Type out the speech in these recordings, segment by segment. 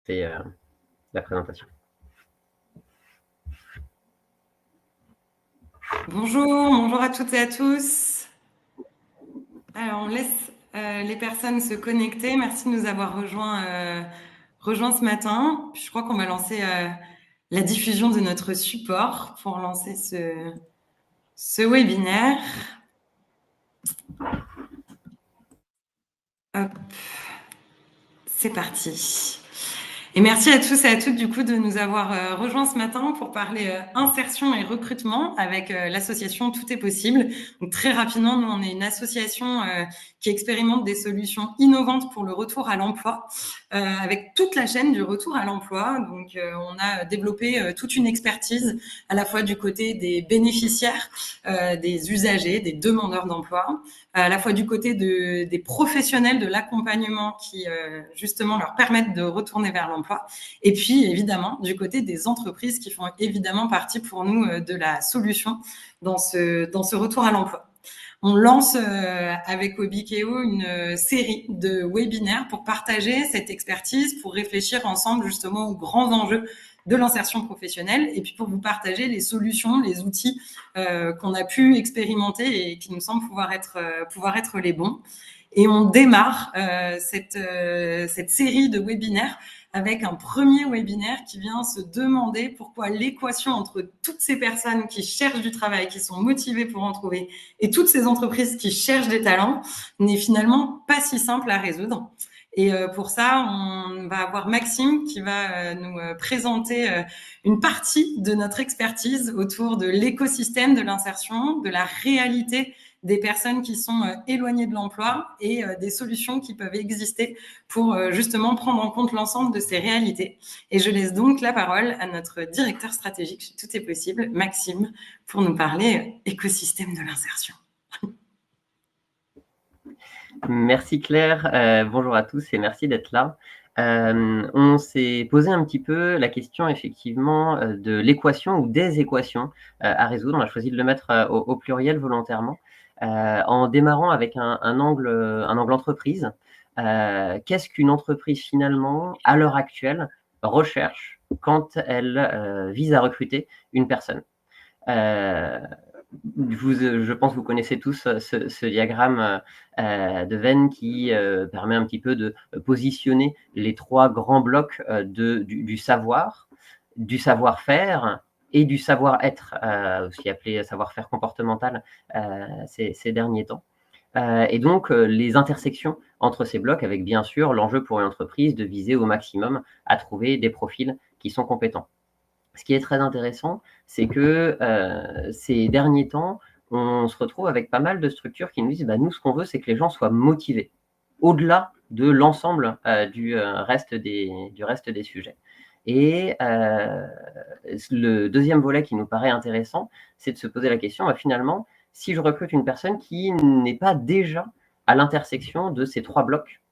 C'est la présentation. Bonjour à toutes et à tous. Alors, on laisse les personnes se connecter. Merci de nous avoir rejoints ce matin. Puis je crois qu'on va lancer la diffusion de notre support pour lancer ce webinaire. Hop, c'est parti. Et merci à tous et à toutes du coup de nous avoir rejoints ce matin pour parler insertion et recrutement avec l'association Tout est possible. Donc très rapidement, nous on est une association qui expérimente des solutions innovantes pour le retour à l'emploi avec toute la chaîne du retour à l'emploi. Donc on a développé toute une expertise à la fois du côté des bénéficiaires, des usagers, des demandeurs d'emploi, à la fois du côté des professionnels de l'accompagnement qui justement leur permettent de retourner vers l'emploi, et puis évidemment du côté des entreprises qui font évidemment partie pour nous de la solution dans ce retour à l'emploi. On lance avec Obikeo une série de webinaires pour partager cette expertise, pour réfléchir ensemble justement aux grands enjeux de l'insertion professionnelle et puis pour vous partager les solutions, les outils qu'on a pu expérimenter et qui nous semblent pouvoir être les bons. Et on démarre cette série de webinaires avec un premier webinaire qui vient se demander pourquoi l'équation entre toutes ces personnes qui cherchent du travail, qui sont motivées pour en trouver, et toutes ces entreprises qui cherchent des talents n'est finalement pas si simple à résoudre. Et pour ça, on va avoir Maxime qui va nous présenter une partie de notre expertise autour de l'écosystème de l'insertion, de la réalité des personnes qui sont éloignées de l'emploi et des solutions qui peuvent exister pour justement prendre en compte l'ensemble de ces réalités. Et je laisse donc la parole à notre directeur stratégique chez Tout est possible, Maxime, pour nous parler écosystème de l'insertion. Merci Claire, bonjour à tous et merci d'être là. On s'est posé un petit peu la question effectivement de l'équation ou des équations à résoudre. On a choisi de le mettre au pluriel volontairement en démarrant avec un angle entreprise. Qu'est-ce qu'une entreprise finalement à l'heure actuelle recherche quand elle vise à recruter une personne? Je pense que vous connaissez tous ce diagramme de Venn qui permet un petit peu de positionner les trois grands blocs du savoir, du savoir-faire et du savoir-être, aussi appelé savoir-faire comportemental ces derniers temps. Et donc, les intersections entre ces blocs avec bien sûr l'enjeu pour une entreprise de viser au maximum à trouver des profils qui sont compétents. Ce qui est très intéressant, c'est que ces derniers temps, on se retrouve avec pas mal de structures qui nous disent nous, ce qu'on veut, c'est que les gens soient motivés, au-delà de l'ensemble du reste des sujets. Et le deuxième volet qui nous paraît intéressant, c'est de se poser la question, finalement, si je recrute une personne qui n'est pas déjà à l'intersection de ces trois blocs,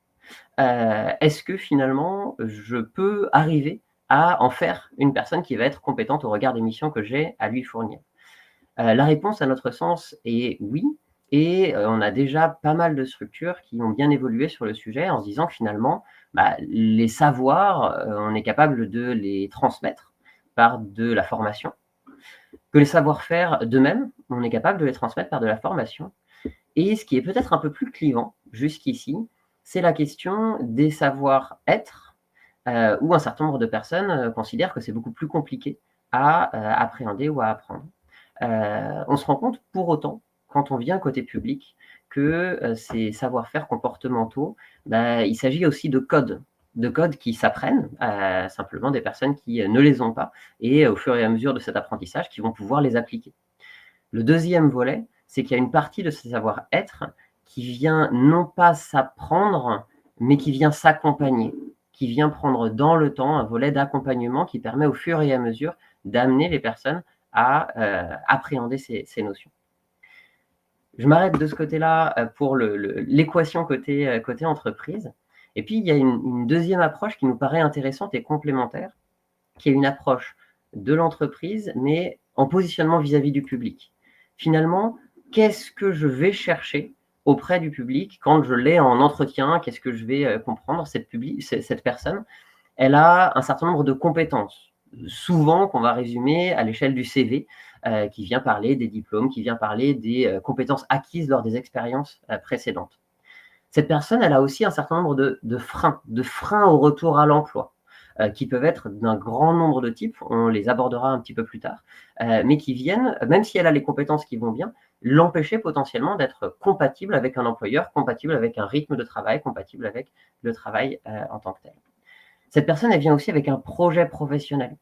est-ce que finalement, je peux arriver à en faire une personne qui va être compétente au regard des missions que j'ai à lui fournir? La réponse, à notre sens, est oui. Et on a déjà pas mal de structures qui ont bien évolué sur le sujet en se disant que finalement, les savoirs, on est capable de les transmettre par de la formation, que les savoir-faire d'eux-mêmes, on est capable de les transmettre par de la formation. Et ce qui est peut-être un peu plus clivant jusqu'ici, c'est la question des savoir-être, où un certain nombre de personnes considèrent que c'est beaucoup plus compliqué à appréhender ou à apprendre. On se rend compte pour autant, quand on vient côté public, que ces savoir-faire comportementaux, il s'agit aussi de codes qui s'apprennent, simplement des personnes qui ne les ont pas, et au fur et à mesure de cet apprentissage, qui vont pouvoir les appliquer. Le deuxième volet, c'est qu'il y a une partie de ce savoir-être qui vient non pas s'apprendre, mais qui vient s'accompagner, qui vient prendre dans le temps un volet d'accompagnement qui permet au fur et à mesure d'amener les personnes à appréhender ces notions. Je m'arrête de ce côté-là pour l'équation côté entreprise. Et puis, il y a une deuxième approche qui nous paraît intéressante et complémentaire, qui est une approche de l'entreprise, mais en positionnement vis-à-vis du public. Finalement, qu'est-ce que je vais chercher auprès du public quand je l'ai en entretien? Qu'est-ce que je vais comprendre cette personne? elle a un certain nombre de compétences, souvent qu'on va résumer à l'échelle du CV, qui vient parler des diplômes, qui vient parler des compétences acquises lors des expériences précédentes. Cette personne, elle a aussi un certain nombre de freins au retour à l'emploi, qui peuvent être d'un grand nombre de types, on les abordera un petit peu plus tard, mais qui viennent, même si elle a les compétences qui vont bien, l'empêcher potentiellement d'être compatible avec un employeur, compatible avec un rythme de travail, compatible avec le travail en tant que tel. Cette personne, elle vient aussi avec un projet professionnel.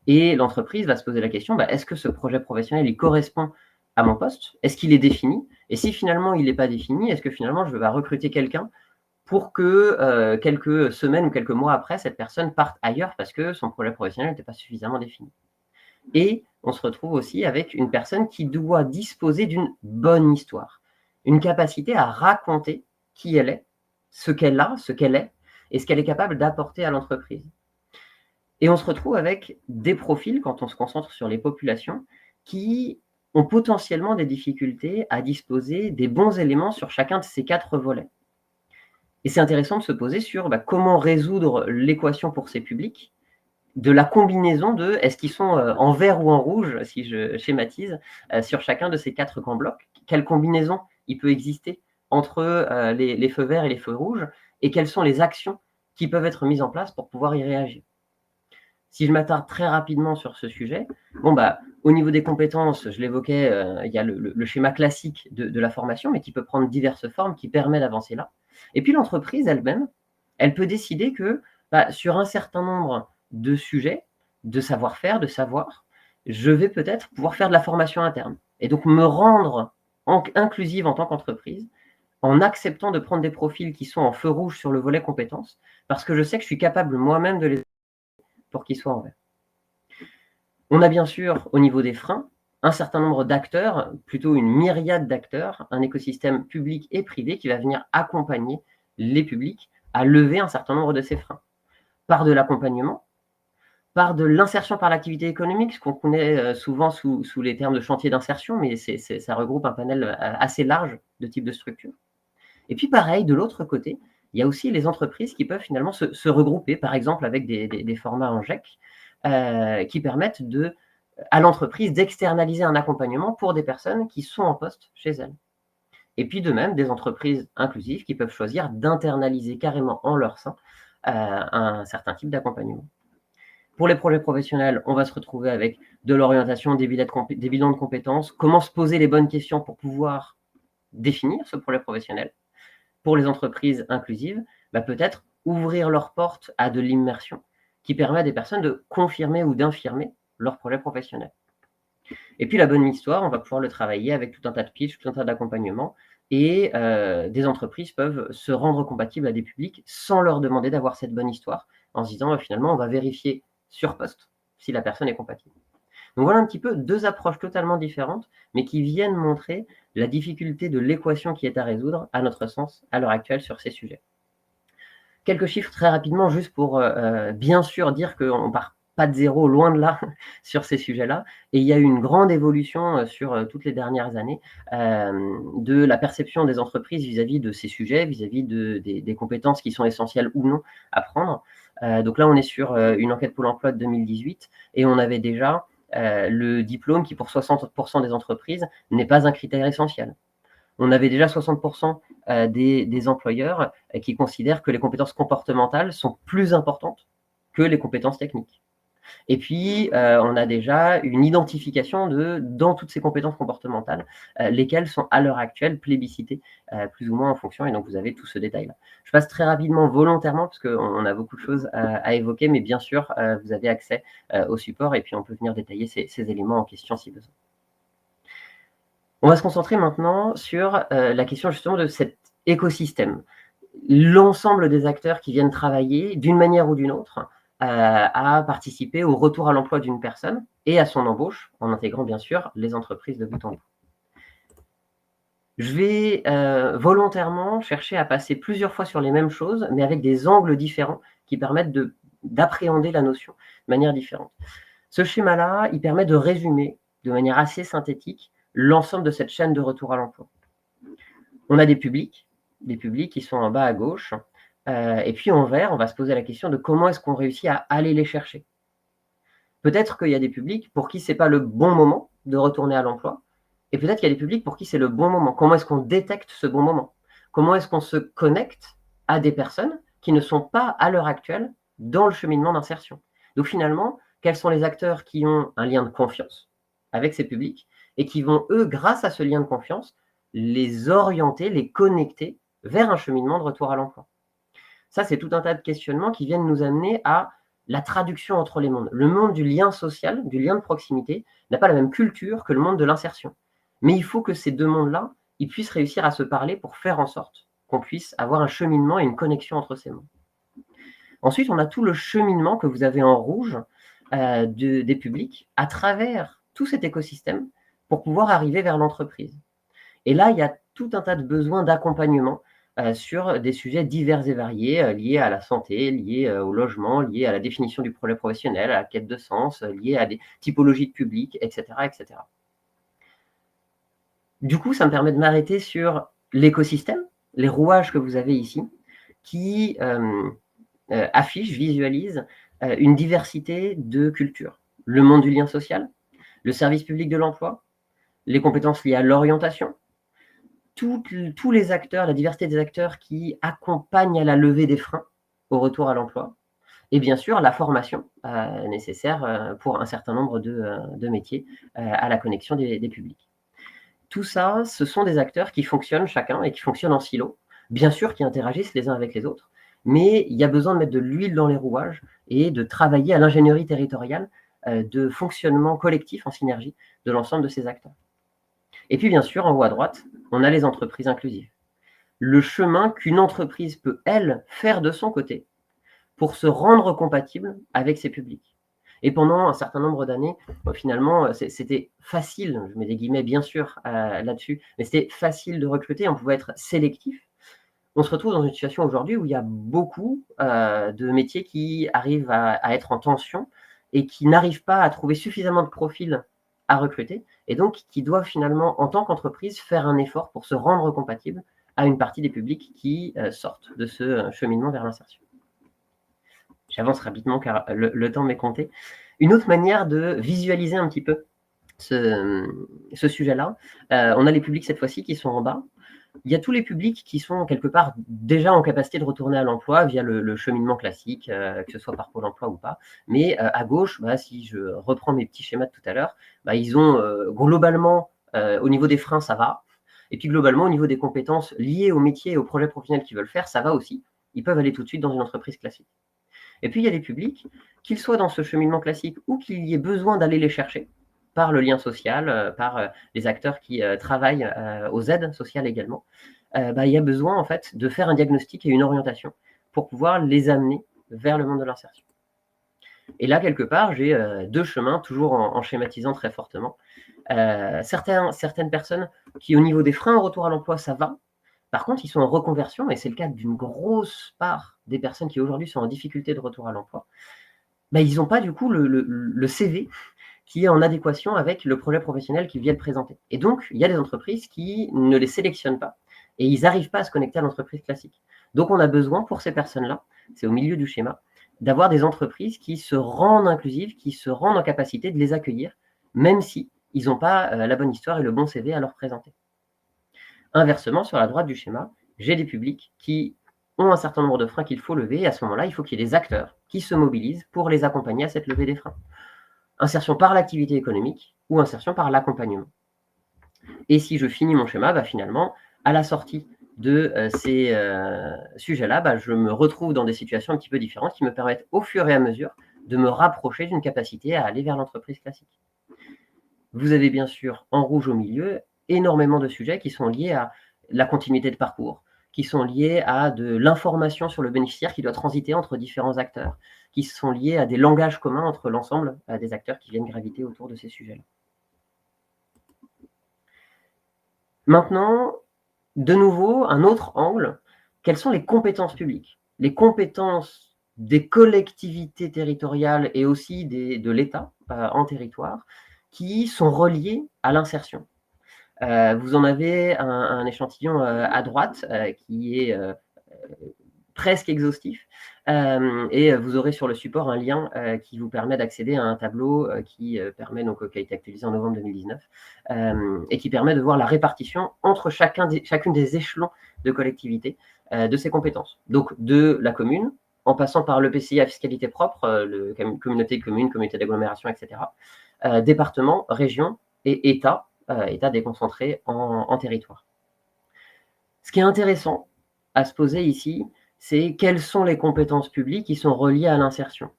Et l'entreprise va se poser la question, est-ce que ce projet professionnel, il correspond à mon poste? Est-ce qu'il est défini? Et si finalement il n'est pas défini, est-ce que finalement je vais recruter quelqu'un pour que quelques semaines ou quelques mois après, cette personne parte ailleurs parce que son projet professionnel n'était pas suffisamment défini? Et on se retrouve aussi avec une personne qui doit disposer d'une bonne histoire, une capacité à raconter qui elle est, ce qu'elle a, ce qu'elle est, et ce qu'elle est capable d'apporter à l'entreprise. Et on se retrouve avec des profils, quand on se concentre sur les populations, qui ont potentiellement des difficultés à disposer des bons éléments sur chacun de ces 4 volets. Et c'est intéressant de se poser sur comment résoudre l'équation pour ces publics, de la combinaison de est-ce qu'ils sont en vert ou en rouge, si je schématise, sur chacun de ces 4 grands blocs. Quelle combinaison il peut exister entre les feux verts et les feux rouges, et quelles sont les actions qui peuvent être mises en place pour pouvoir y réagir. Si je m'attarde très rapidement sur ce sujet, au niveau des compétences, je l'évoquais, il y a le schéma classique de la formation, mais qui peut prendre diverses formes, qui permet d'avancer là. Et puis l'entreprise elle-même, elle peut décider que sur un certain nombre de sujets, de savoir-faire, de savoir, je vais peut-être pouvoir faire de la formation interne. Et donc me rendre inclusive en tant qu'entreprise, en acceptant de prendre des profils qui sont en feu rouge sur le volet compétences, parce que je sais que je suis capable moi-même de les pour qu'ils soient en vert. On a bien sûr, au niveau des freins, un certain nombre d'acteurs, plutôt une myriade d'acteurs, un écosystème public et privé qui va venir accompagner les publics à lever un certain nombre de ces freins. Par de l'accompagnement, par de l'insertion par l'activité économique, ce qu'on connaît souvent sous les termes de chantier d'insertion, mais ça regroupe un panel assez large de types de structures. Et puis pareil, de l'autre côté, il y a aussi les entreprises qui peuvent finalement se regrouper, par exemple avec des formats en GEC, qui permettent à l'entreprise d'externaliser un accompagnement pour des personnes qui sont en poste chez elles. Et puis de même, des entreprises inclusives qui peuvent choisir d'internaliser carrément en leur sein un certain type d'accompagnement. Pour les projets professionnels, on va se retrouver avec de l'orientation, des bilans de compétences, comment se poser les bonnes questions pour pouvoir définir ce projet professionnel. Pour les entreprises inclusives, peut-être ouvrir leurs portes à de l'immersion qui permet à des personnes de confirmer ou d'infirmer leur projet professionnel. Et puis la bonne histoire, on va pouvoir le travailler avec tout un tas de pitch, tout un tas d'accompagnements, et des entreprises peuvent se rendre compatibles à des publics sans leur demander d'avoir cette bonne histoire, en se disant finalement on va vérifier sur poste si la personne est compatible. Donc voilà un petit peu 2 approches totalement différentes, mais qui viennent montrer la difficulté de l'équation qui est à résoudre, à notre sens, à l'heure actuelle sur ces sujets. Quelques chiffres très rapidement, juste pour bien sûr dire qu'on ne part pas de zéro, loin de là, sur ces sujets-là. Et il y a eu une grande évolution sur toutes les dernières années de la perception des entreprises vis-à-vis de ces sujets, vis-à-vis des compétences qui sont essentielles ou non à prendre. Donc là, on est sur une enquête Pôle emploi de 2018 et on avait déjà le diplôme qui, pour 60% des entreprises, n'est pas un critère essentiel. On avait déjà 60% des employeurs qui considèrent que les compétences comportementales sont plus importantes que les compétences techniques. Et puis, on a déjà une identification dans toutes ces compétences comportementales, lesquelles sont à l'heure actuelle plébiscitées, plus ou moins en fonction, et donc vous avez tout ce détail-là. Je passe très rapidement, volontairement, parce qu'on a beaucoup de choses à évoquer, mais bien sûr, vous avez accès au support, et puis on peut venir détailler ces éléments en question si besoin. On va se concentrer maintenant sur la question justement de cet écosystème. L'ensemble des acteurs qui viennent travailler d'une manière ou d'une autre à participer au retour à l'emploi d'une personne et à son embauche, en intégrant bien sûr les entreprises de bout en bout. Je vais volontairement chercher à passer plusieurs fois sur les mêmes choses, mais avec des angles différents qui permettent d'appréhender la notion de manière différente. Ce schéma-là, il permet de résumer de manière assez synthétique l'ensemble de cette chaîne de retour à l'emploi. On a des publics qui sont en bas à gauche, Et puis en vert, on va se poser la question de comment est-ce qu'on réussit à aller les chercher. Peut-être qu'il y a des publics pour qui ce n'est pas le bon moment de retourner à l'emploi, et peut-être qu'il y a des publics pour qui c'est le bon moment. Comment est-ce qu'on détecte ce bon moment? Comment est-ce qu'on se connecte à des personnes qui ne sont pas à l'heure actuelle dans le cheminement d'insertion? Donc finalement, quels sont les acteurs qui ont un lien de confiance avec ces publics et qui vont, eux, grâce à ce lien de confiance, les orienter, les connecter vers un cheminement de retour à l'emploi? Ça, c'est tout un tas de questionnements qui viennent nous amener à la traduction entre les mondes. Le monde du lien social, du lien de proximité, n'a pas la même culture que le monde de l'insertion. Mais il faut que ces deux mondes-là, ils puissent réussir à se parler pour faire en sorte qu'on puisse avoir un cheminement et une connexion entre ces mondes. Ensuite, on a tout le cheminement que vous avez en rouge des publics à travers tout cet écosystème pour pouvoir arriver vers l'entreprise. Et là, il y a tout un tas de besoins d'accompagnement sur des sujets divers et variés, liés à la santé, liés au logement, liés à la définition du projet professionnel, à la quête de sens, liés à des typologies de public, etc., etc. Du coup, ça me permet de m'arrêter sur l'écosystème, les rouages que vous avez ici, qui affichent, visualisent une diversité de cultures. Le monde du lien social, le service public de l'emploi, les compétences liées à l'orientation, tous les acteurs, la diversité des acteurs qui accompagnent à la levée des freins au retour à l'emploi, et bien sûr la formation nécessaire pour un certain nombre de métiers à la connexion des publics. Tout ça, ce sont des acteurs qui fonctionnent chacun et qui fonctionnent en silo, bien sûr qui interagissent les uns avec les autres, mais il y a besoin de mettre de l'huile dans les rouages et de travailler à l'ingénierie territoriale de fonctionnement collectif en synergie de l'ensemble de ces acteurs. Et puis, bien sûr, en haut à droite, on a les entreprises inclusives. Le chemin qu'une entreprise peut, elle, faire de son côté pour se rendre compatible avec ses publics. Et pendant un certain nombre d'années, finalement, c'était facile, je mets des guillemets bien sûr là-dessus, mais c'était facile de recruter, on pouvait être sélectif. On se retrouve dans une situation aujourd'hui où il y a beaucoup de métiers qui arrivent à être en tension et qui n'arrivent pas à trouver suffisamment de profils à recruter, et donc qui doivent finalement, en tant qu'entreprise, faire un effort pour se rendre compatible à une partie des publics qui sortent de ce cheminement vers l'insertion. J'avance rapidement car le temps m'est compté. Une autre manière de visualiser un petit peu ce sujet-là, on a les publics cette fois-ci qui sont en bas. Il y a tous les publics qui sont quelque part déjà en capacité de retourner à l'emploi via le cheminement classique, que ce soit par Pôle emploi ou pas. Mais à gauche, si je reprends mes petits schémas de tout à l'heure, ils ont globalement, au niveau des freins, ça va. Et puis globalement, au niveau des compétences liées au métier et au projet professionnel qu'ils veulent faire, ça va aussi. Ils peuvent aller tout de suite dans une entreprise classique. Et puis il y a des publics, qu'ils soient dans ce cheminement classique ou qu'il y ait besoin d'aller les chercher par le lien social, par les acteurs qui travaillent aux aides sociales également, il y a besoin en fait de faire un diagnostic et une orientation pour pouvoir les amener vers le monde de l'insertion. Et là, quelque part, j'ai deux chemins, toujours en schématisant très fortement. Certaines personnes qui, au niveau des freins au retour à l'emploi, ça va. Par contre, ils sont en reconversion, et c'est le cas d'une grosse part des personnes qui aujourd'hui sont en difficulté de retour à l'emploi. Ils n'ont pas du coup le CV qui est en adéquation avec le projet professionnel qu'ils viennent présenter. Et donc, il y a des entreprises qui ne les sélectionnent pas et ils n'arrivent pas à se connecter à l'entreprise classique. Donc, on a besoin pour ces personnes-là, c'est au milieu du schéma, d'avoir des entreprises qui se rendent inclusives, qui se rendent en capacité de les accueillir, même si ils n'ont pas la bonne histoire et le bon CV à leur présenter. Inversement, sur la droite du schéma, j'ai des publics qui ont un certain nombre de freins qu'il faut lever, et à ce moment-là, il faut qu'il y ait des acteurs qui se mobilisent pour les accompagner à cette levée des freins. Insertion par l'activité économique ou insertion par l'accompagnement. Et si je finis mon schéma, finalement, à la sortie de ces sujets-là, je me retrouve dans des situations un petit peu différentes qui me permettent au fur et à mesure de me rapprocher d'une capacité à aller vers l'entreprise classique. Vous avez bien sûr en rouge au milieu énormément de sujets qui sont liés à la continuité de parcours, qui sont liés à de l'information sur le bénéficiaire qui doit transiter entre différents acteurs, qui sont liés à des langages communs entre l'ensemble des acteurs qui viennent graviter autour de ces sujets-là. Maintenant, de nouveau, un autre angle, quelles sont les compétences publiques? Les compétences des collectivités territoriales et aussi de l'État en territoire qui sont reliées à l'insertion. Vous en avez un échantillon à droite qui est presque exhaustif. Et vous aurez sur le support un lien qui vous permet d'accéder à un tableau qui permet, donc, qui a été actualisé en novembre 2019, et qui permet de voir la répartition entre chacune des échelons de collectivité de ces compétences. Donc, de la commune, en passant par l'EPCI à fiscalité propre, communauté de communes, communauté d'agglomération, etc., département, région et État, État déconcentré en territoire. Ce qui est intéressant à se poser ici, c'est quelles sont les compétences publiques qui sont reliées à l'insertion.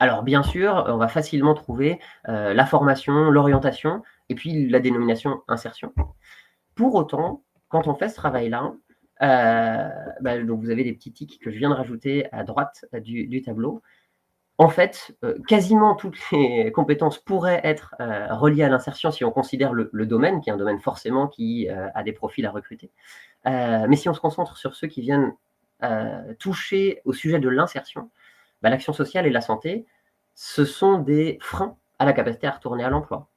Alors bien sûr, on va facilement trouver la formation, l'orientation, et puis la dénomination insertion. Pour autant, quand on fait ce travail-là, donc vous avez des petits tics que je viens de rajouter à droite du tableau. En fait, quasiment toutes les compétences pourraient être reliées à l'insertion si on considère le domaine, qui est un domaine forcément qui a des profils à recruter. Mais si on se concentre sur ceux qui viennent toucher au sujet de l'insertion, l'action sociale et la santé, ce sont des freins à la capacité à retourner à l'emploi.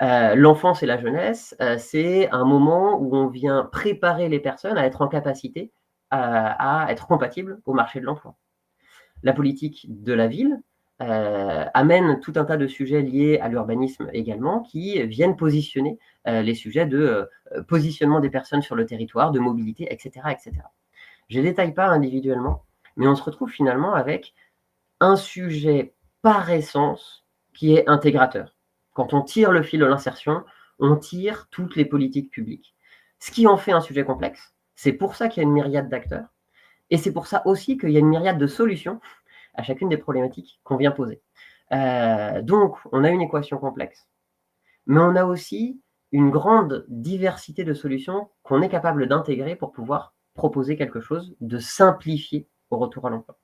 L'enfance et la jeunesse, c'est un moment où on vient préparer les personnes à être en capacité à être compatibles au marché de l'emploi. La politique de la ville amène tout un tas de sujets liés à l'urbanisme également, qui viennent positionner les sujets de positionnement des personnes sur le territoire, de mobilité, etc., etc. Je ne détaille pas individuellement, mais on se retrouve finalement avec un sujet par essence qui est intégrateur. Quand on tire le fil de l'insertion, on tire toutes les politiques publiques. Ce qui en fait un sujet complexe, c'est pour ça qu'il y a une myriade d'acteurs, et c'est pour ça aussi qu'il y a une myriade de solutions à chacune des problématiques qu'on vient poser. Donc, on a une équation complexe, mais on a aussi une grande diversité de solutions qu'on est capable d'intégrer pour pouvoir proposer quelque chose de simplifié au retour à l'emploi.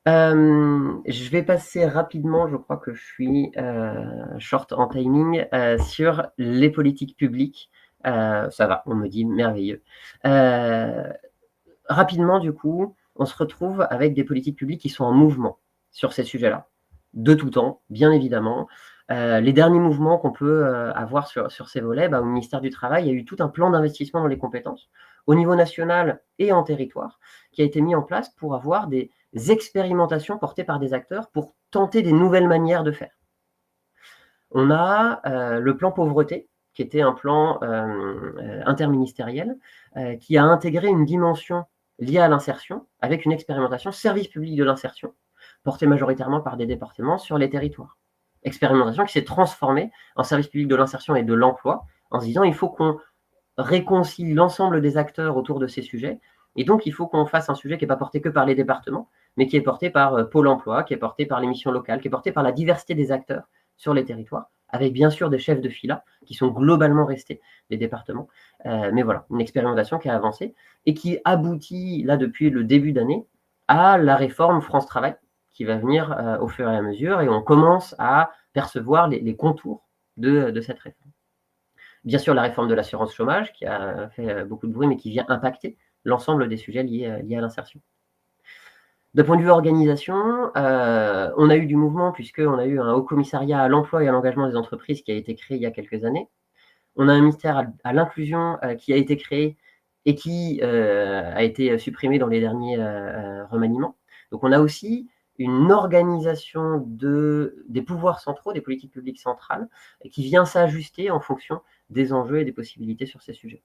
Je vais passer rapidement, je crois que je suis short en timing, sur les politiques publiques. Ça va, on me dit merveilleux. Rapidement, du coup, on se retrouve avec des politiques publiques qui sont en mouvement sur ces sujets-là, de tout temps, bien évidemment. Les derniers mouvements qu'on peut avoir sur ces volets, au ministère du Travail, il y a eu tout un plan d'investissement dans les compétences, au niveau national et en territoire, qui a été mis en place pour avoir des expérimentations portées par des acteurs pour tenter des nouvelles manières de faire. On a le plan pauvreté, qui était un plan interministériel, qui a intégré une dimension liée à l'insertion, avec une expérimentation service public de l'insertion, portée majoritairement par des départements sur les territoires. Expérimentation qui s'est transformée en service public de l'insertion et de l'emploi, en se disant il faut qu'on réconcilie l'ensemble des acteurs autour de ces sujets, et donc il faut qu'on fasse un sujet qui n'est pas porté que par les départements, mais qui est porté par Pôle emploi, qui est porté par les missions locales, qui est porté par la diversité des acteurs sur les territoires, avec bien sûr des chefs de fila qui sont globalement restés des départements. Mais voilà, une expérimentation qui a avancé et qui aboutit, là, depuis le début d'année, à la réforme France Travail, qui va venir au fur et à mesure, et on commence à percevoir les contours de cette réforme. Bien sûr, la réforme de l'assurance chômage, qui a fait beaucoup de bruit, mais qui vient impacter l'ensemble des sujets liés à l'insertion. D'un point de vue organisation, on a eu du mouvement puisqu'on a eu un haut commissariat à l'emploi et à l'engagement des entreprises qui a été créé il y a quelques années. On a un ministère à l'inclusion qui a été créé et qui a été supprimé dans les derniers remaniements. Donc on a aussi une organisation des pouvoirs centraux, des politiques publiques centrales, qui vient s'ajuster en fonction des enjeux et des possibilités sur ces sujets.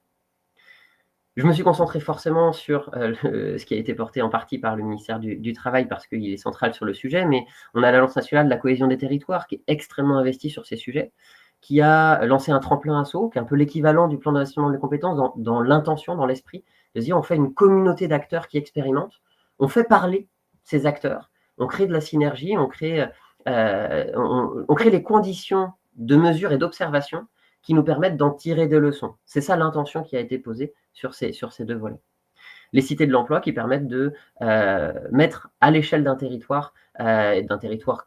Je me suis concentré forcément sur ce qui a été porté en partie par le ministère du Travail parce qu'il est central sur le sujet, mais on a l'Agence nationale de la cohésion des territoires qui est extrêmement investie sur ces sujets, qui a lancé un tremplin assaut, qui est un peu l'équivalent du plan d'investissement des compétences dans l'intention, dans l'esprit, de se dire on fait une communauté d'acteurs qui expérimentent, on fait parler ces acteurs, on crée de la synergie, on crée les conditions de mesure et d'observation qui nous permettent d'en tirer des leçons. C'est ça l'intention qui a été posée sur ces deux volets. Les cités de l'emploi qui permettent de mettre à l'échelle d'un territoire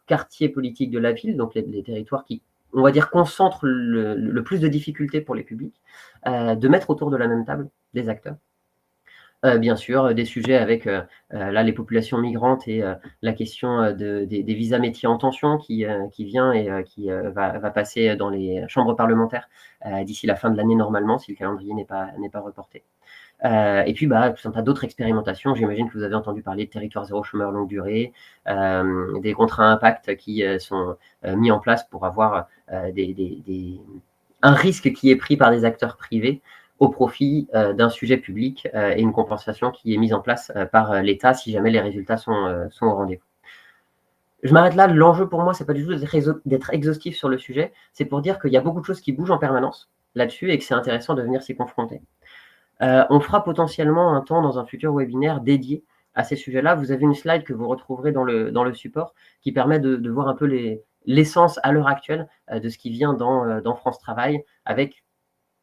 quartier politique de la ville, donc les territoires qui, on va dire, concentrent le plus de difficultés pour les publics, de mettre autour de la même table des acteurs. Bien sûr, des sujets avec là les populations migrantes et la question des visas métiers en tension qui vient et qui va passer dans les chambres parlementaires d'ici la fin de l'année normalement, si le calendrier n'est pas reporté. Et puis tout un tas d'autres expérimentations. J'imagine que vous avez entendu parler de territoire zéro chômeur longue durée, des contrats à impact qui sont mis en place pour avoir un risque qui est pris par des acteurs privés au profit d'un sujet public et une compensation qui est mise en place par l'État si jamais les résultats sont au rendez-vous. Je m'arrête là. L'enjeu pour moi, c'est pas du tout d'être exhaustif sur le sujet, c'est pour dire qu'il y a beaucoup de choses qui bougent en permanence là-dessus et que c'est intéressant de venir s'y confronter. On fera potentiellement un temps dans un futur webinaire dédié à ces sujets-là. Vous avez une slide que vous retrouverez dans le support qui permet de voir un peu l'essence à l'heure actuelle de ce qui vient dans France Travail, avec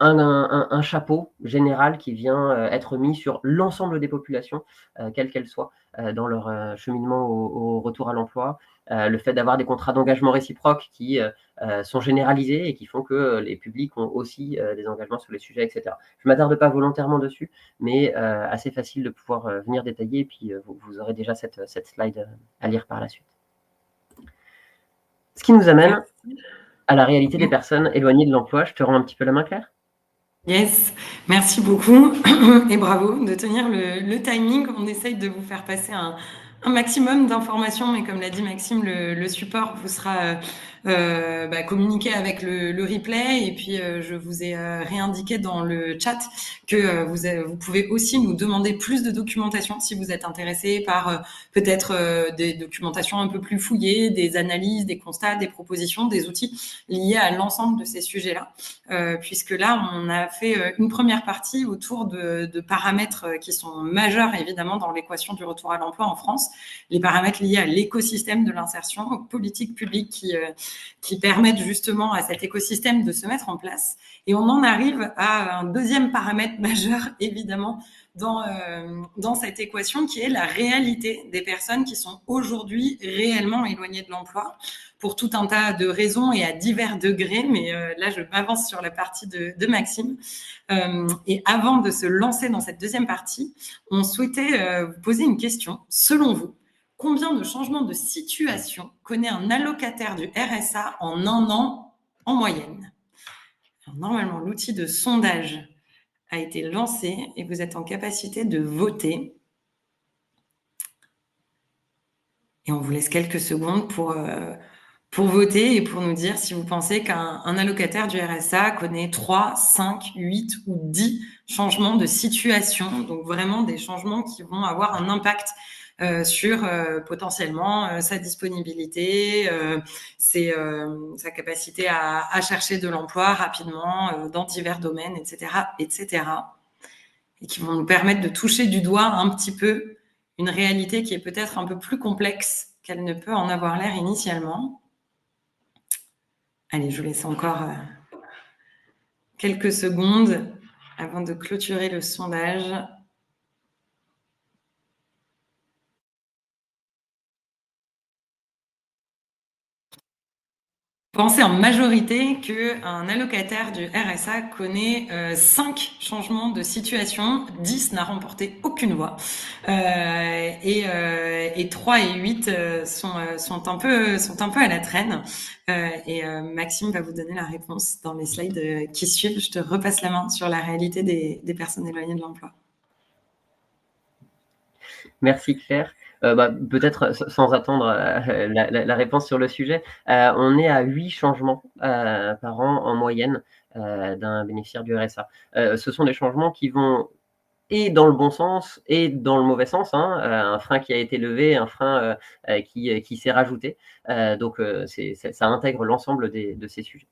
un chapeau général qui vient être mis sur l'ensemble des populations, quelles qu'elles soient, dans leur cheminement au retour à l'emploi. Le fait d'avoir des contrats d'engagement réciproques qui sont généralisés et qui font que les publics ont aussi des engagements sur les sujets, etc. Je ne m'attarde pas volontairement dessus, mais assez facile de pouvoir venir détailler, et puis vous aurez déjà cette slide à lire par la suite. Ce qui nous amène à la réalité des personnes éloignées de l'emploi. Je te rends un petit peu la main, Claire. Yes, merci beaucoup et bravo de tenir le timing. On essaye de vous faire passer un maximum d'informations, mais comme l'a dit Maxime, le support vous sera communiqué avec le replay. Et puis, je vous ai réindiqué dans le chat que vous pouvez aussi nous demander plus de documentation si vous êtes intéressé par peut-être des documentations un peu plus fouillées, des analyses, des constats, des propositions, des outils liés à l'ensemble de ces sujets-là. Puisque là, on a fait une première partie autour de paramètres qui sont majeurs, évidemment, dans l'équation du retour à l'emploi en France. Les paramètres liés à l'écosystème de l'insertion, aux politiques publiques qui permettent justement à cet écosystème de se mettre en place. Et on en arrive à un deuxième paramètre majeur, évidemment, dans cette équation, qui est la réalité des personnes qui sont aujourd'hui réellement éloignées de l'emploi, pour tout un tas de raisons et à divers degrés. Mais là, je m'avance sur la partie de Maxime. Et avant de se lancer dans cette deuxième partie, on souhaitait vous poser une question. Selon vous, combien de changements de situation connaît un allocataire du RSA en un an en moyenne? Alors, normalement, l'outil de sondage a été lancé et vous êtes en capacité de voter. Et on vous laisse quelques secondes pour voter et pour nous dire si vous pensez qu'un allocataire du RSA connaît 3, 5, 8 ou 10 changements de situation. Donc vraiment des changements qui vont avoir un impact sur potentiellement sa disponibilité, sa capacité à chercher de l'emploi rapidement dans divers domaines, etc., etc. Et qui vont nous permettre de toucher du doigt un petit peu une réalité qui est peut-être un peu plus complexe qu'elle ne peut en avoir l'air initialement. Allez, je vous laisse encore quelques secondes avant de clôturer le sondage. Pensez en majorité qu'un allocataire du RSA connaît 5 changements de situation, 10 n'a remporté aucune voix, et 3 et 8 sont un peu à la traîne. Maxime va vous donner la réponse dans les slides qui suivent. Je te repasse la main sur la réalité des personnes éloignées de l'emploi. Merci Claire. Peut-être sans attendre la réponse sur le sujet, on est à 8 changements par an en moyenne d'un bénéficiaire du RSA. Ce sont des changements qui vont et dans le bon sens et dans le mauvais sens, hein, un frein qui a été levé, un frein qui s'est rajouté. Donc ça intègre l'ensemble de ces sujets.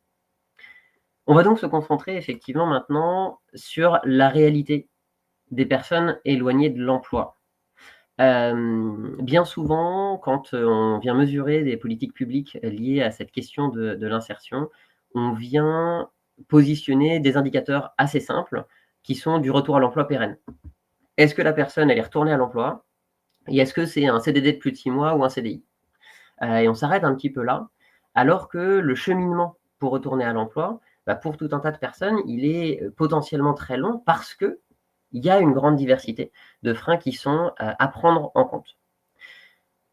On va donc se concentrer effectivement maintenant sur la réalité des personnes éloignées de l'emploi. Bien souvent, quand on vient mesurer des politiques publiques liées à cette question de l'insertion, on vient positionner des indicateurs assez simples qui sont du retour à l'emploi pérenne. Est-ce que la personne elle est retournée à l'emploi? Et est-ce que c'est un CDD de plus de 6 mois ou un CDI? Et on s'arrête un petit peu là, alors que le cheminement pour retourner à l'emploi, pour tout un tas de personnes, il est potentiellement très long parce que il y a une grande diversité de freins qui sont à prendre en compte.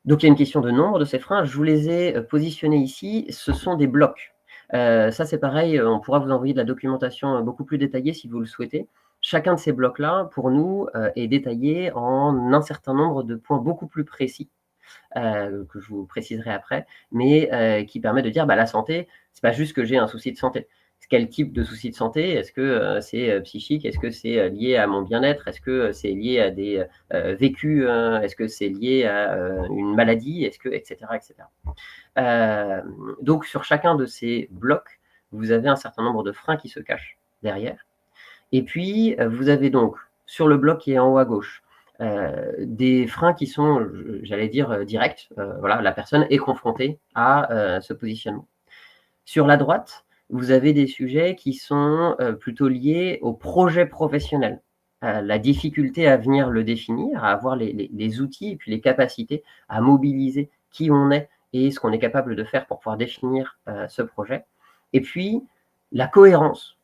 Donc il y a une question de nombre de ces freins. Je vous les ai positionnés ici. Ce sont des blocs. Ça, c'est pareil, on pourra vous envoyer de la documentation beaucoup plus détaillée si vous le souhaitez. Chacun de ces blocs-là, pour nous, est détaillé en un certain nombre de points beaucoup plus précis, que je vous préciserai après, mais qui permet de dire la santé, c'est pas juste que j'ai un souci de santé. Quel type de souci de santé? Est-ce que c'est psychique? Est-ce que c'est lié à mon bien-être? Est-ce que c'est lié à des vécus? Est-ce que c'est lié à une maladie? Est-ce que, etc., etc. Donc, sur chacun de ces blocs, vous avez un certain nombre de freins qui se cachent derrière. Et puis, vous avez donc, sur le bloc qui est en haut à gauche, des freins qui sont, j'allais dire, directs. Voilà, la personne est confrontée à ce positionnement. Sur la droite, vous avez des sujets qui sont plutôt liés au projet professionnel, la difficulté à venir le définir, à avoir les outils et puis les capacités à mobiliser qui on est et ce qu'on est capable de faire pour pouvoir définir ce projet. Et puis, la cohérence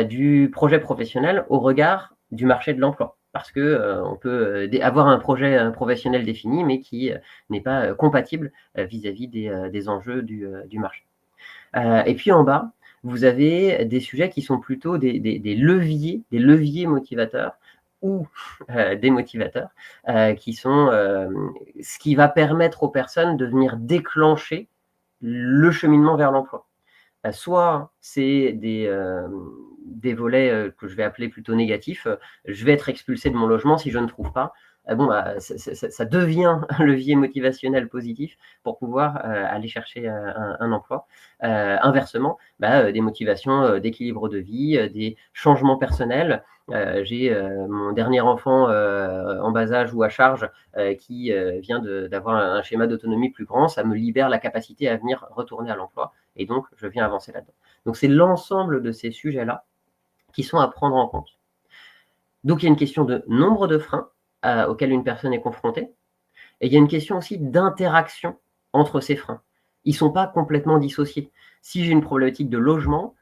du projet professionnel au regard du marché de l'emploi. Parce que on peut avoir un projet professionnel défini, mais qui n'est pas compatible vis-à-vis des enjeux du marché. Et puis en bas, vous avez des sujets qui sont plutôt des leviers motivateurs ou des motivateurs qui sont ce qui va permettre aux personnes de venir déclencher le cheminement vers l'emploi. Soit c'est des volets que je vais appeler plutôt négatifs. Je vais être expulsé de mon logement si je ne trouve pas. Ça devient un levier motivationnel positif pour pouvoir aller chercher un emploi. Inversement, des motivations d'équilibre de vie, des changements personnels. J'ai mon dernier enfant en bas âge ou à charge qui vient d'avoir un schéma d'autonomie plus grand. Ça me libère la capacité à venir retourner à l'emploi et donc je viens avancer là-dedans. Donc c'est l'ensemble de ces sujets-là qui sont à prendre en compte. Donc il y a une question de nombre de freins auxquels une personne est confrontée. Et il y a une question aussi d'interaction entre ces freins. Ils ne sont pas complètement dissociés. Si j'ai une problématique de logement,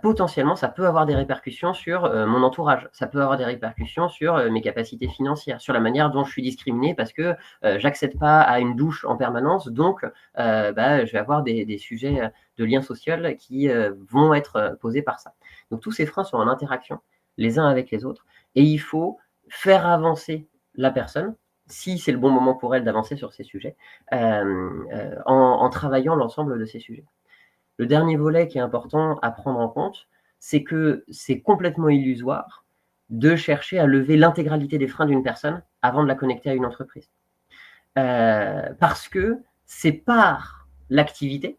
potentiellement, ça peut avoir des répercussions sur mon entourage. Ça peut avoir des répercussions sur mes capacités financières, sur la manière dont je suis discriminé parce que j'accède pas à une douche en permanence. Donc, je vais avoir des sujets de lien social qui vont être posés par ça. Donc, tous ces freins sont en interaction les uns avec les autres. Et il faut faire avancer la personne, si c'est le bon moment pour elle d'avancer sur ces sujets, en travaillant l'ensemble de ces sujets. Le dernier volet qui est important à prendre en compte, c'est que c'est complètement illusoire de chercher à lever l'intégralité des freins d'une personne avant de la connecter à une entreprise. Parce que c'est par l'activité,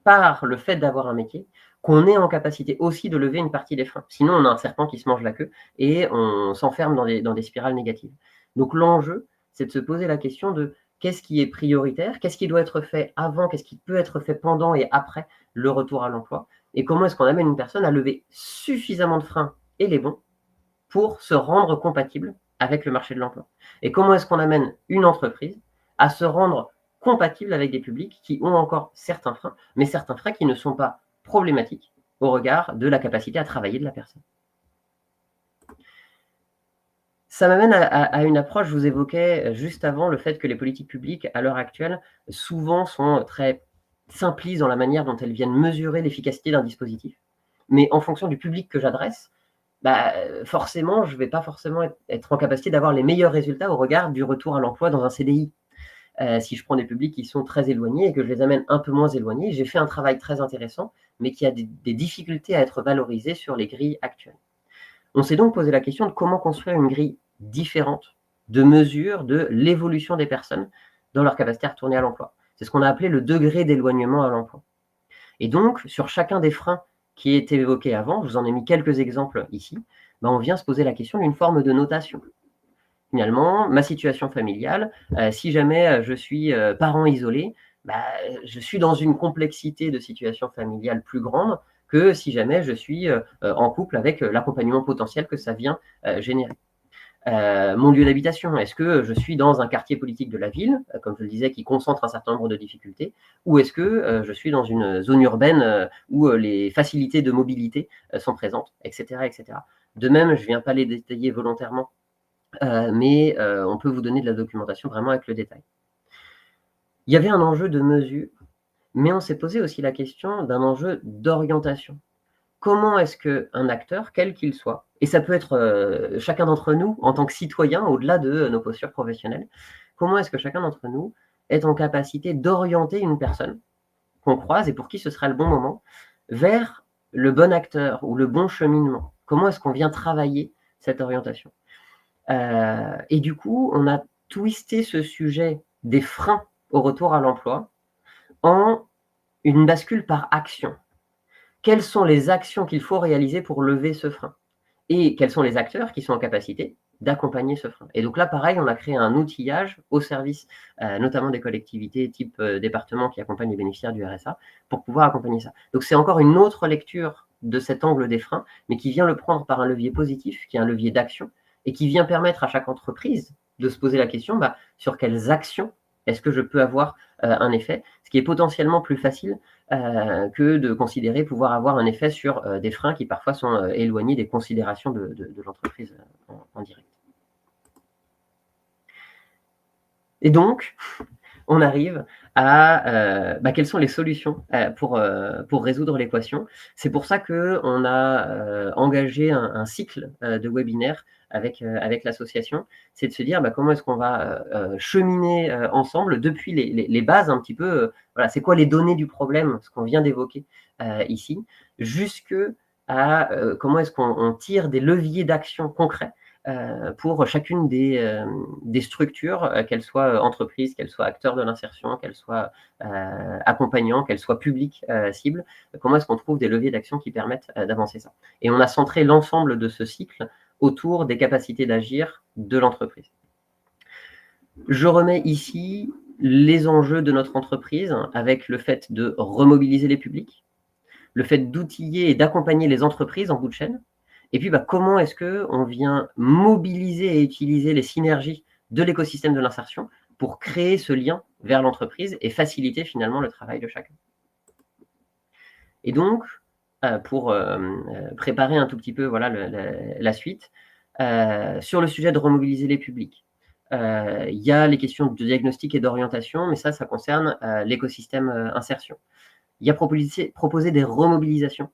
par le fait d'avoir un métier, qu'on est en capacité aussi de lever une partie des freins. Sinon, on a un serpent qui se mange la queue et on s'enferme dans des spirales négatives. Donc l'enjeu, c'est de se poser la question de qu'est-ce qui est prioritaire, qu'est-ce qui doit être fait avant, qu'est-ce qui peut être fait pendant et après le retour à l'emploi, et comment est-ce qu'on amène une personne à lever suffisamment de freins et les bons pour se rendre compatible avec le marché de l'emploi. Et comment est-ce qu'on amène une entreprise à se rendre compatible avec des publics qui ont encore certains freins, mais certains freins qui ne sont pas problématiques au regard de la capacité à travailler de la personne. Ça m'amène à une approche, je vous évoquais juste avant le fait que les politiques publiques, à l'heure actuelle, souvent sont très simplistes dans la manière dont elles viennent mesurer l'efficacité d'un dispositif. Mais en fonction du public que j'adresse, forcément, je ne vais pas forcément être en capacité d'avoir les meilleurs résultats au regard du retour à l'emploi dans un CDI. Si je prends des publics qui sont très éloignés et que je les amène un peu moins éloignés, j'ai fait un travail très intéressant, mais qui a des difficultés à être valorisé sur les grilles actuelles. On s'est donc posé la question de comment construire une grille différente de mesure de l'évolution des personnes dans leur capacité à retourner à l'emploi. C'est ce qu'on a appelé le degré d'éloignement à l'emploi. Et donc, sur chacun des freins qui étaient évoqués avant, je vous en ai mis quelques exemples ici, on vient se poser la question d'une forme de notation. Finalement, ma situation familiale, si jamais je suis parent isolé, je suis dans une complexité de situation familiale plus grande que si jamais je suis en couple avec l'accompagnement potentiel que ça vient générer. Mon lieu d'habitation, est-ce que je suis dans un quartier politique de la ville, comme je le disais, qui concentre un certain nombre de difficultés, ou est-ce que je suis dans une zone urbaine où les facilités de mobilité sont présentes, etc., etc. De même, je ne viens pas les détailler volontairement mais on peut vous donner de la documentation vraiment avec le détail. Il y avait un enjeu de mesure, mais on s'est posé aussi la question d'un enjeu d'orientation. Comment est-ce qu'un acteur, quel qu'il soit, et ça peut être chacun d'entre nous en tant que citoyen, au-delà de nos postures professionnelles, comment est-ce que chacun d'entre nous est en capacité d'orienter une personne qu'on croise et pour qui ce sera le bon moment vers le bon acteur ou le bon cheminement? Comment est-ce qu'on vient travailler cette orientation? Et du coup, on a twisté ce sujet des freins au retour à l'emploi en une bascule par action. Quelles sont les actions qu'il faut réaliser pour lever ce frein? Et quels sont les acteurs qui sont en capacité d'accompagner ce frein? Et donc là, pareil, on a créé un outillage au service, notamment des collectivités type département qui accompagnent les bénéficiaires du RSA, pour pouvoir accompagner ça. Donc c'est encore une autre lecture de cet angle des freins, mais qui vient le prendre par un levier positif, qui est un levier d'action, et qui vient permettre à chaque entreprise de se poser la question, sur quelles actions est-ce que je peux avoir un effet? Ce qui est potentiellement plus facile que de considérer pouvoir avoir un effet sur des freins qui parfois sont éloignés des considérations de l'entreprise en direct. Et donc, on arrive à quelles sont les solutions pour résoudre l'équation. C'est pour ça qu'on a engagé un cycle de webinaires avec l'association. C'est de se dire comment est-ce qu'on va cheminer ensemble depuis les bases un petit peu, voilà, c'est quoi les données du problème, ce qu'on vient d'évoquer ici, jusque à comment est-ce qu'on tire des leviers d'action concrets pour chacune des structures, qu'elles soient entreprises, qu'elles soient acteurs de l'insertion, qu'elles soient accompagnants, qu'elles soient publics cibles. Comment est-ce qu'on trouve des leviers d'action qui permettent d'avancer ça? Et on a centré l'ensemble de ce cycle autour des capacités d'agir de l'entreprise. Je remets ici les enjeux de notre entreprise avec le fait de remobiliser les publics, le fait d'outiller et d'accompagner les entreprises en bout de chaîne. Et puis, comment est-ce qu'on vient mobiliser et utiliser les synergies de l'écosystème de l'insertion pour créer ce lien vers l'entreprise et faciliter finalement le travail de chacun. Et donc, pour préparer un tout petit peu la suite, sur le sujet de remobiliser les publics, il y a les questions de diagnostic et d'orientation, mais ça concerne l'écosystème insertion. Il y a proposé des remobilisations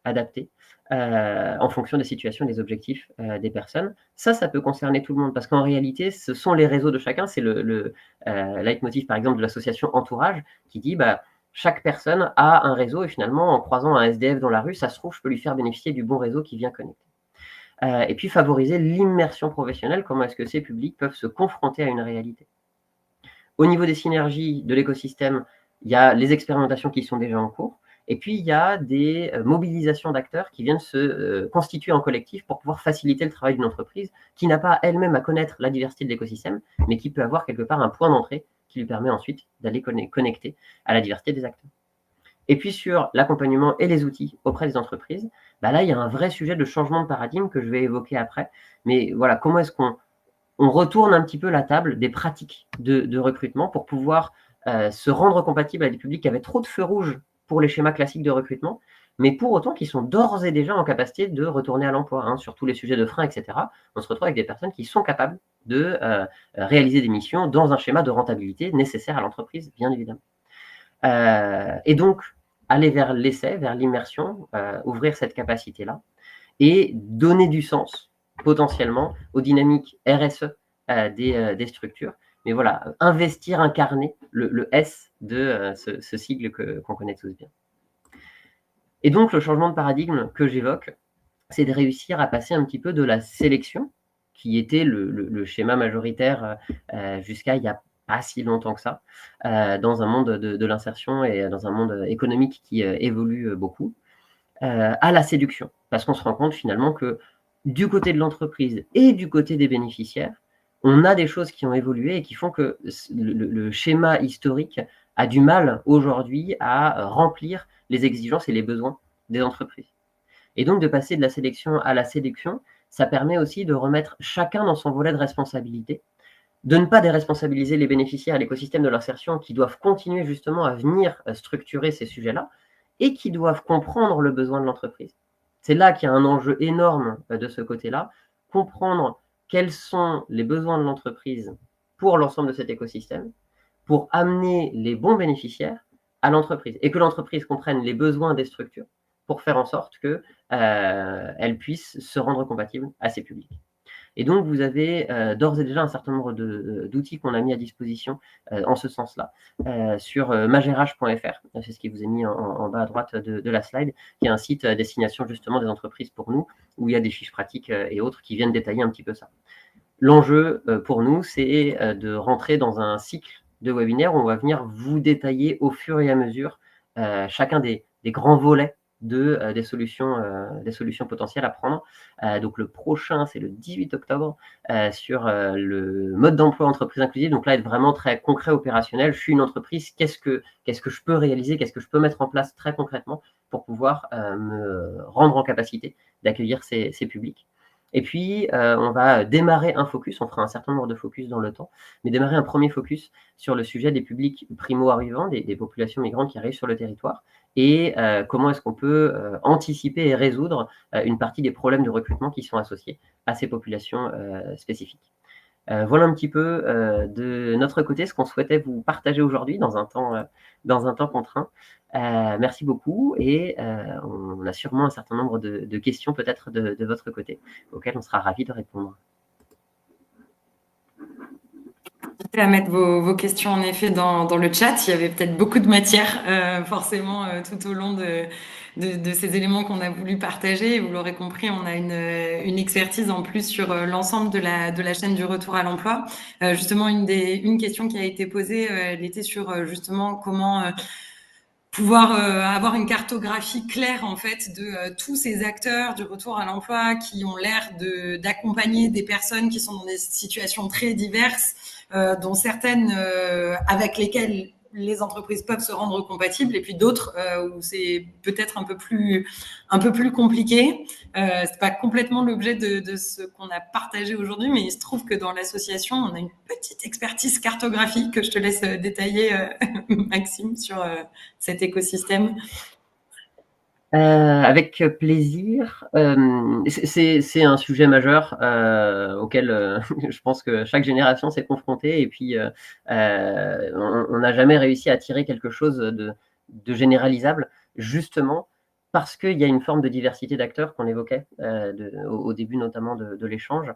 adaptées en fonction des situations et des objectifs des personnes. Ça peut concerner tout le monde parce qu'en réalité, ce sont les réseaux de chacun. C'est le leitmotiv, par exemple, de l'association Entourage qui dit chaque personne a un réseau et finalement, en croisant un SDF dans la rue, ça se trouve, je peux lui faire bénéficier du bon réseau qui vient connecter. Et puis, favoriser l'immersion professionnelle. Comment est-ce que ces publics peuvent se confronter à une réalité? Au niveau des synergies de l'écosystème, il y a les expérimentations qui sont déjà en cours. Et puis, il y a des mobilisations d'acteurs qui viennent se constituer en collectif pour pouvoir faciliter le travail d'une entreprise qui n'a pas elle-même à connaître la diversité de l'écosystème, mais qui peut avoir quelque part un point d'entrée qui lui permet ensuite d'aller connecter à la diversité des acteurs. Et puis, sur l'accompagnement et les outils auprès des entreprises, là, il y a un vrai sujet de changement de paradigme que je vais évoquer après. Mais voilà, comment est-ce qu'on retourne un petit peu la table des pratiques de recrutement pour pouvoir se rendre compatible à des publics qui avaient trop de feux rouges pour les schémas classiques de recrutement, mais pour autant qui sont d'ores et déjà en capacité de retourner à l'emploi, sur tous les sujets de frein, etc. On se retrouve avec des personnes qui sont capables de réaliser des missions dans un schéma de rentabilité nécessaire à l'entreprise, bien évidemment. Et donc, aller vers l'essai, vers l'immersion, ouvrir cette capacité-là, et donner du sens, potentiellement, aux dynamiques RSE des structures. Mais voilà, investir, incarner le S de ce sigle qu'on connaît tous bien. Et donc, le changement de paradigme que j'évoque, c'est de réussir à passer un petit peu de la sélection, qui était le schéma majoritaire jusqu'à il n'y a pas si longtemps que ça, dans un monde de l'insertion et dans un monde économique qui évolue beaucoup, à la séduction. Parce qu'on se rend compte finalement que du côté de l'entreprise et du côté des bénéficiaires, on a des choses qui ont évolué et qui font que le schéma historique a du mal aujourd'hui à remplir les exigences et les besoins des entreprises. Et donc de passer de la sélection à la séduction, ça permet aussi de remettre chacun dans son volet de responsabilité, de ne pas déresponsabiliser les bénéficiaires et l'écosystème de l'insertion qui doivent continuer justement à venir structurer ces sujets-là et qui doivent comprendre le besoin de l'entreprise. C'est là qu'il y a un enjeu énorme de ce côté-là, comprendre quels sont les besoins de l'entreprise pour l'ensemble de cet écosystème, pour amener les bons bénéficiaires à l'entreprise et que l'entreprise comprenne les besoins des structures pour faire en sorte qu'elles puissent se rendre compatibles à ces publics. Et donc, vous avez d'ores et déjà un certain nombre d'outils qu'on a mis à disposition en ce sens-là sur magerage.fr. C'est ce qui vous est mis en bas à droite de la slide, qui est un site à destination justement des entreprises pour nous, où il y a des fiches pratiques et autres qui viennent détailler un petit peu ça. L'enjeu pour nous, c'est de rentrer dans un cycle de webinaires où on va venir vous détailler au fur et à mesure chacun des grands volets des solutions potentielles à prendre. Donc le prochain, c'est le 18 octobre sur le mode d'emploi entreprise inclusive. Donc là, être vraiment très concret, opérationnel. Je suis une entreprise, qu'est-ce que je peux réaliser, qu'est-ce que je peux mettre en place très concrètement pour pouvoir me rendre en capacité d'accueillir ces publics. Et puis, on va démarrer un focus, on fera un certain nombre de focus dans le temps, mais démarrer un premier focus sur le sujet des publics primo-arrivants, des populations migrantes qui arrivent sur le territoire, et comment est-ce qu'on peut anticiper et résoudre une partie des problèmes de recrutement qui sont associés à ces populations spécifiques. Voilà un petit peu de notre côté ce qu'on souhaitait vous partager aujourd'hui dans un temps contraint. Merci beaucoup et on a sûrement un certain nombre de questions peut-être de votre côté auxquelles on sera ravis de répondre. À mettre vos questions en effet dans le chat. Il y avait peut-être beaucoup de matière forcément tout au long de ces éléments qu'on a voulu partager. Et vous l'aurez compris, on a une expertise en plus sur l'ensemble de la chaîne du retour à l'emploi. Justement, une question qui a été posée, elle était sur justement comment pouvoir avoir une cartographie claire en fait de tous ces acteurs du retour à l'emploi qui ont l'air d'accompagner des personnes qui sont dans des situations très diverses, dont certaines avec lesquelles les entreprises peuvent se rendre compatibles et puis d'autres où c'est peut-être un peu plus compliqué. C'est pas complètement l'objet de ce qu'on a partagé aujourd'hui, mais il se trouve que dans l'association, on a une petite expertise cartographique que je te laisse détailler, Maxime, sur cet écosystème. Avec plaisir. C'est un sujet majeur auquel je pense que chaque génération s'est confrontée et puis on n'a jamais réussi à tirer quelque chose de généralisable, justement parce qu'il y a une forme de diversité d'acteurs qu'on évoquait au début notamment de l'échange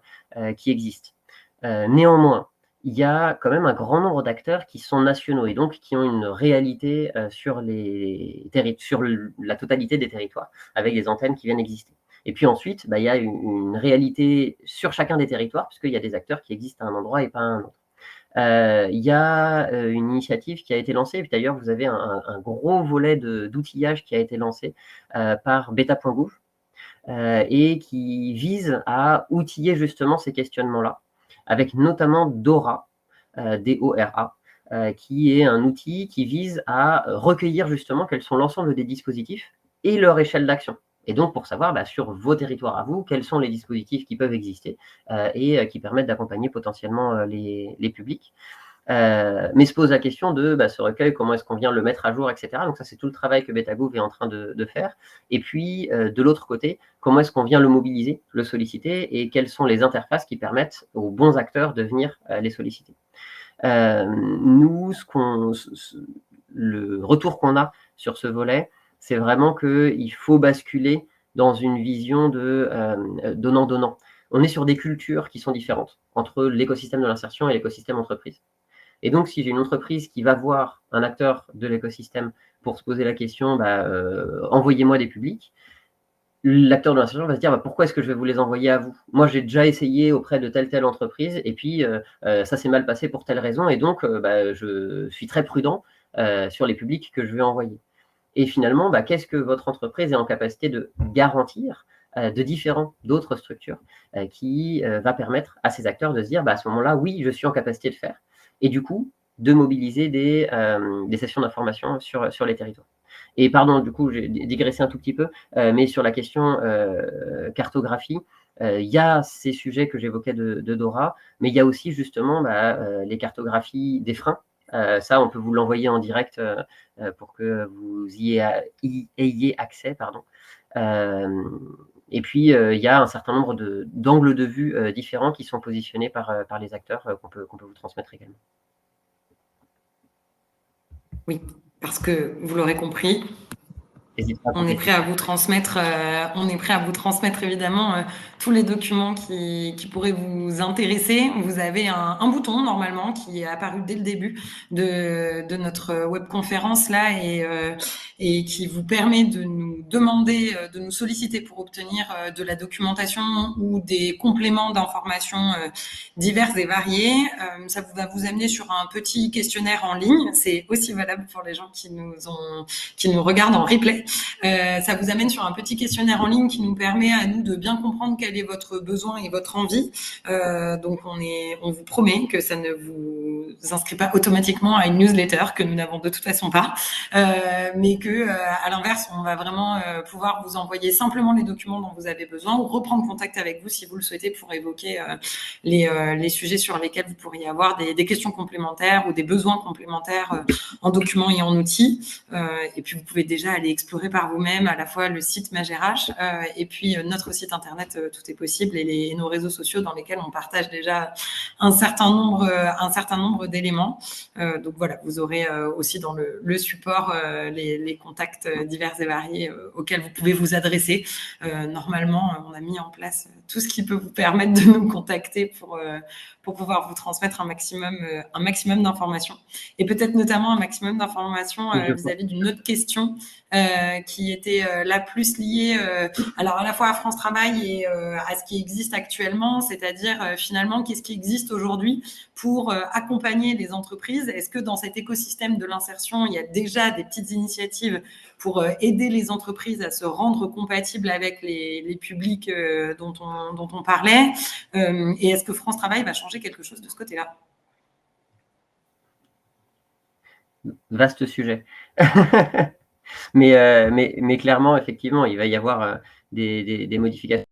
qui existe. Néanmoins, il y a quand même un grand nombre d'acteurs qui sont nationaux et donc qui ont une réalité sur la totalité des territoires, avec des antennes qui viennent exister. Et puis ensuite, il y a une réalité sur chacun des territoires, puisqu'il y a des acteurs qui existent à un endroit et pas à un autre. Il y a une initiative qui a été lancée, et puis d'ailleurs, vous avez un gros volet d'outillage qui a été lancé par beta.gouv et qui vise à outiller justement ces questionnements-là, avec notamment Dora, D-O-R-A, qui est un outil qui vise à recueillir justement quels sont l'ensemble des dispositifs et leur échelle d'action. Et donc, pour savoir sur vos territoires à vous, quels sont les dispositifs qui peuvent exister et qui permettent d'accompagner potentiellement les publics. Mais se pose la question de ce recueil, comment est-ce qu'on vient le mettre à jour, etc. Donc ça, c'est tout le travail que beta.gouv est en train de faire. Et puis, de l'autre côté, comment est-ce qu'on vient le mobiliser, le solliciter, et quelles sont les interfaces qui permettent aux bons acteurs de venir les solliciter. Nous, le retour qu'on a sur ce volet, c'est vraiment qu'il faut basculer dans une vision de donnant-donnant. On est sur des cultures qui sont différentes entre l'écosystème de l'insertion et l'écosystème entreprise. Et donc, si j'ai une entreprise qui va voir un acteur de l'écosystème pour se poser la question, envoyez-moi des publics, l'acteur de l'insertion va se dire pourquoi est-ce que je vais vous les envoyer à vous? Moi, j'ai déjà essayé auprès de telle entreprise et puis ça s'est mal passé pour telle raison et donc je suis très prudent sur les publics que je vais envoyer. Et finalement, qu'est-ce que votre entreprise est en capacité de garantir de différents d'autres structures qui va permettre à ces acteurs de se dire à ce moment-là, oui, je suis en capacité de faire. Et du coup, de mobiliser des sessions d'information sur les territoires. Et pardon, du coup, j'ai digressé un tout petit peu, mais sur la question cartographie, il y a ces sujets que j'évoquais de Dora, mais il y a aussi justement les cartographies des freins. Ça, on peut vous l'envoyer en direct pour que vous y ayez accès. Et puis, il y a un certain nombre d'angles de vue différents qui sont positionnés par les acteurs qu'on peut vous transmettre également. Oui, parce que vous l'aurez compris, on est prêt à vous transmettre, évidemment tous les documents qui pourraient vous intéresser. Vous avez un bouton normalement qui est apparu dès le début de notre webconférence là et qui vous permet de nous demander, de nous solliciter pour obtenir de la documentation ou des compléments d'informations diverses et variées. Ça va vous amener sur un petit questionnaire en ligne. C'est aussi valable pour les gens qui nous regardent en replay. Ça vous amène sur un petit questionnaire en ligne qui nous permet à nous de bien comprendre quel est votre besoin et votre envie. Donc on vous promet que ça ne vous inscrit pas automatiquement à une newsletter que nous n'avons de toute façon pas, mais que à l'inverse, on va vraiment pouvoir vous envoyer simplement les documents dont vous avez besoin ou reprendre contact avec vous si vous le souhaitez pour évoquer les sujets sur lesquels vous pourriez avoir des questions complémentaires ou des besoins complémentaires en documents et en outils. Et puis vous pouvez déjà aller explorer par vous-même à la fois le site MageRH et puis notre site internet Tout est possible et nos réseaux sociaux dans lesquels on partage déjà un certain nombre d'éléments. Donc voilà, vous aurez aussi dans le support les contacts divers et variés auxquels vous pouvez vous adresser. Normalement, on a mis en place tout ce qui peut vous permettre de nous contacter pour pouvoir vous transmettre un maximum d'informations. Et peut-être notamment un maximum d'informations vis-à-vis d'une autre question qui était la plus liée alors à la fois à France Travail et à ce qui existe actuellement, c'est-à-dire finalement qu'est-ce qui existe aujourd'hui pour accompagner les entreprises. Est-ce que dans cet écosystème de l'insertion, il y a déjà des petites initiatives pour aider les entreprises à se rendre compatibles avec les publics dont on parlait et est-ce que France Travail va changer quelque chose de ce côté-là? Vaste sujet. mais clairement, effectivement, il va y avoir des modifications.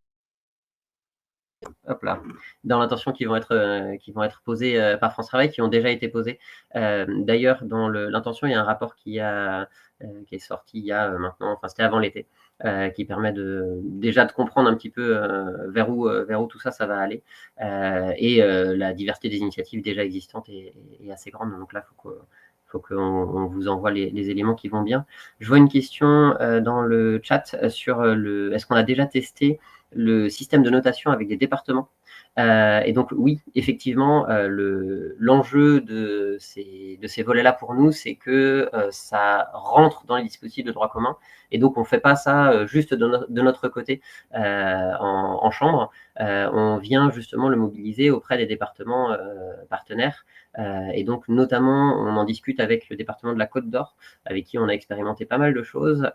Hop là, dans l'intention qui vont être posées par France Travail, qui ont déjà été posées. D'ailleurs, dans l'intention, il y a un rapport qui est sorti il y a maintenant, enfin c'était avant l'été, qui permet déjà de comprendre un petit peu vers où tout ça va aller. Et la diversité des initiatives déjà existantes est assez grande. Donc là, faut qu'on vous envoie les éléments qui vont bien. Je vois une question dans le chat sur est-ce qu'on a déjà testé le système de notation avec des départements. Et donc oui, effectivement, l'enjeu de ces volets-là pour nous, c'est que ça rentre dans les dispositifs de droit commun. Et donc on ne fait pas ça juste de notre côté en chambre. On vient justement le mobiliser auprès des départements partenaires. Et donc notamment, on en discute avec le département de la Côte d'Or, avec qui on a expérimenté pas mal de choses,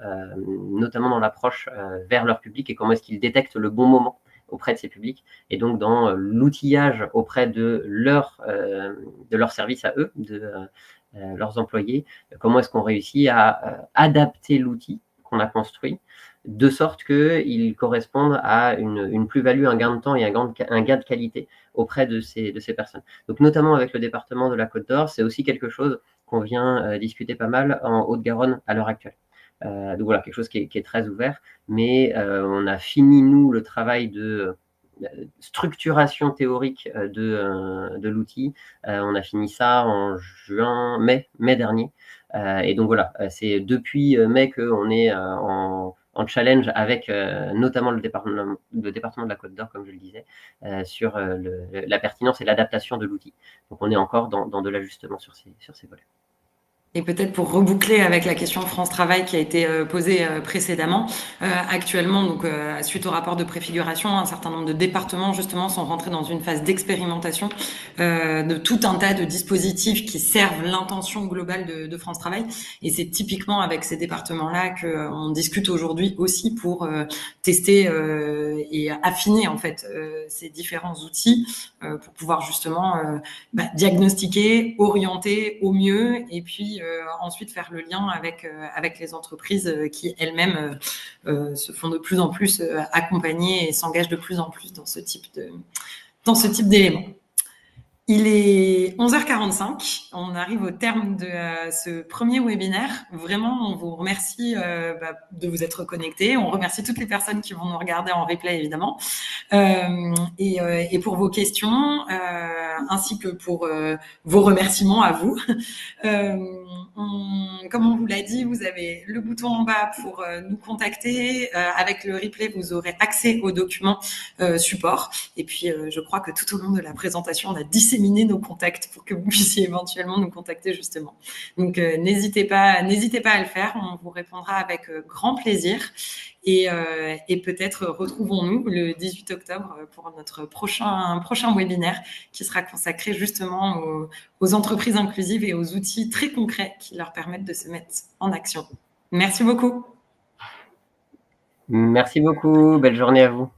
notamment dans l'approche vers leur public et comment est-ce qu'ils détectent le bon moment auprès de ces publics, et donc dans l'outillage auprès de leur service à eux, de leurs employés, comment est-ce qu'on réussit à adapter l'outil qu'on a construit de sorte qu'il corresponde à une plus-value, un gain de temps et un gain de qualité auprès de ces personnes. Donc notamment avec le département de la Côte d'Or, c'est aussi quelque chose qu'on vient discuter pas mal en Haute-Garonne à l'heure actuelle. Donc voilà, quelque chose qui est très ouvert, mais on a fini, nous, le travail de structuration théorique de l'outil. On a fini ça en mai dernier. Et donc voilà, c'est depuis mai qu'on est en challenge avec notamment le département de la Côte d'Or, comme je le disais, sur la pertinence et l'adaptation de l'outil. Donc on est encore dans de l'ajustement sur ces volets. Et peut-être pour reboucler avec la question France Travail qui a été posée précédemment, actuellement, donc suite au rapport de préfiguration, un certain nombre de départements justement sont rentrés dans une phase d'expérimentation de tout un tas de dispositifs qui servent l'intention globale de France Travail. Et c'est typiquement avec ces départements-là qu'on discute aujourd'hui aussi pour tester et affiner en fait ces différents outils pour pouvoir justement diagnostiquer, orienter au mieux et puis ensuite faire le lien avec les entreprises qui elles-mêmes se font de plus en plus accompagner et s'engagent de plus en plus dans ce type d'éléments. Il est 11h45, on arrive au terme de ce premier webinaire. Vraiment, on vous remercie de vous être connectés. On remercie toutes les personnes qui vont nous regarder en replay, évidemment. Et pour vos questions, ainsi que pour vos remerciements à vous. Comme on vous l'a dit, vous avez le bouton en bas pour nous contacter. Avec le replay, vous aurez accès aux documents support. Et puis, je crois que tout au long de la présentation, on a disséminé nos contacts pour que vous puissiez éventuellement nous contacter justement. Donc, n'hésitez pas à le faire. On vous répondra avec grand plaisir. Et peut-être retrouvons-nous le 18 octobre pour notre prochain webinaire qui sera consacré justement aux entreprises inclusives et aux outils très concrets qui leur permettent de se mettre en action. Merci beaucoup. Merci beaucoup. Belle journée à vous.